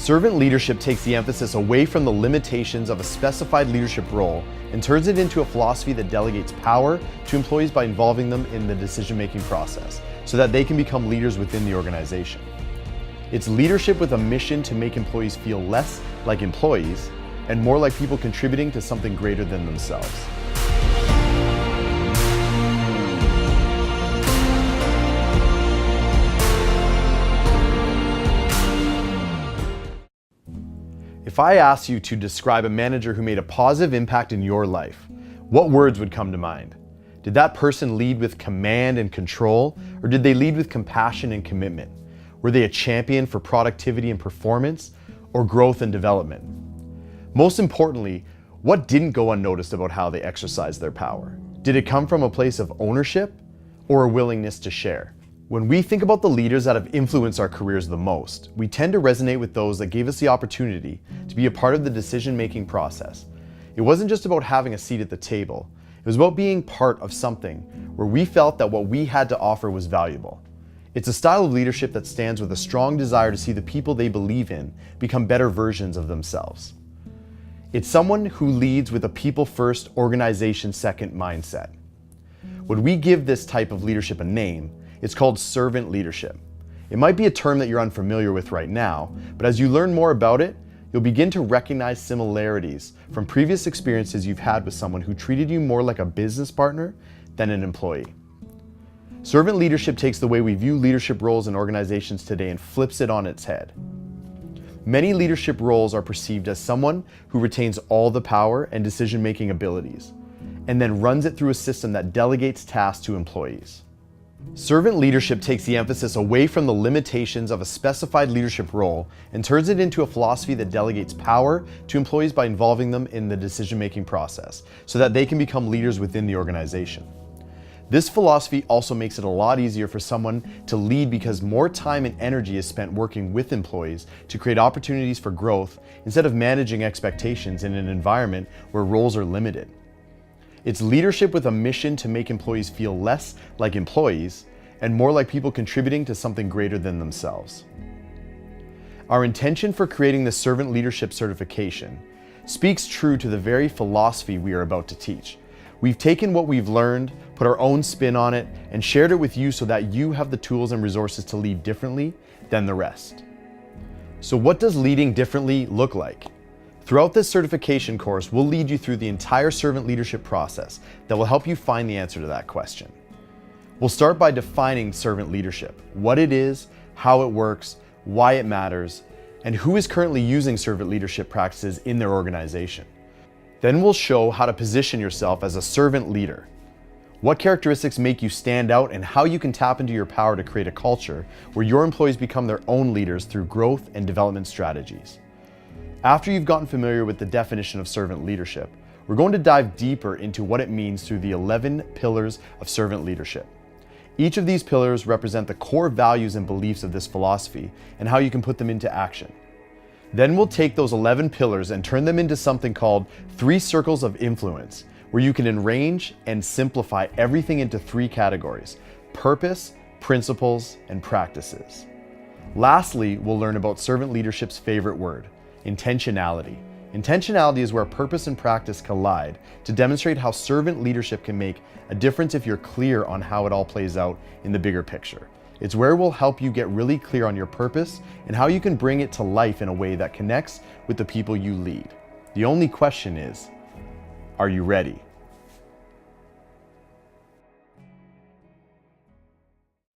Servant leadership takes the emphasis away from the limitations of a specified leadership role and turns it into a philosophy that delegates power to employees by involving them in the decision-making process so that they can become leaders within the organization. It's leadership with a mission to make employees feel less like employees and more like people contributing to something greater than themselves. If I asked you to describe a manager who made a positive impact in your life, what words would come to mind? Did that person lead with command and control, or did they lead with compassion and commitment? Were they a champion for productivity and performance, or growth and development? Most importantly, what didn't go unnoticed about how they exercised their power? Did it come from a place of ownership or a willingness to share? When we think about the leaders that have influenced our careers the most, we tend to resonate with those that gave us the opportunity to be a part of the decision-making process. It wasn't just about having a seat at the table. It was about being part of something where we felt that what we had to offer was valuable. It's a style of leadership that stands with a strong desire to see the people they believe in become better versions of themselves. It's someone who leads with a people-first, organization-second mindset. When we give this type of leadership a name, it's called servant leadership. It might be a term that you're unfamiliar with right now, but as you learn more about it, you'll begin to recognize similarities from previous experiences you've had with someone who treated you more like a business partner than an employee. Servant leadership takes the way we view leadership roles in organizations today and flips it on its head. Many leadership roles are perceived as someone who retains all the power and decision-making abilities, and then runs it through a system that delegates tasks to employees. Servant leadership takes the emphasis away from the limitations of a specified leadership role and turns it into a philosophy that delegates power to employees by involving them in the decision-making process so that they can become leaders within the organization. This philosophy also makes it a lot easier for someone to lead because more time and energy is spent working with employees to create opportunities for growth instead of managing expectations in an environment where roles are limited. It's leadership with a mission to make employees feel less like employees and more like people contributing to something greater than themselves. Our intention for creating this servant leadership certification speaks true to the very philosophy we are about to teach. We've taken what we've learned, put our own spin on it, and shared it with you so that you have the tools and resources to lead differently than the rest. So what does leading differently look like? Throughout this certification course, we'll lead you through the entire servant leadership process that will help you find the answer to that question. We'll start by defining servant leadership, what it is, how it works, why it matters, and who is currently using servant leadership practices in their organization. Then we'll show how to position yourself as a servant leader, what characteristics make you stand out, and how you can tap into your power to create a culture where your employees become their own leaders through growth and development strategies. After you've gotten familiar with the definition of servant leadership, we're going to dive deeper into what it means through the 11 pillars of servant leadership. Each of these pillars represent the core values and beliefs of this philosophy and how you can put them into action. Then we'll take those 11 pillars and turn them into something called 3 circles of influence, where you can arrange and simplify everything into 3 categories: purpose, principles, and practices. Lastly, we'll learn about servant leadership's favorite word, intentionality. Intentionality is where purpose and practice collide to demonstrate how servant leadership can make a difference if you're clear on how it all plays out in the bigger picture. It's where we'll help you get really clear on your purpose and how you can bring it to life in a way that connects with the people you lead. The only question is, are you ready?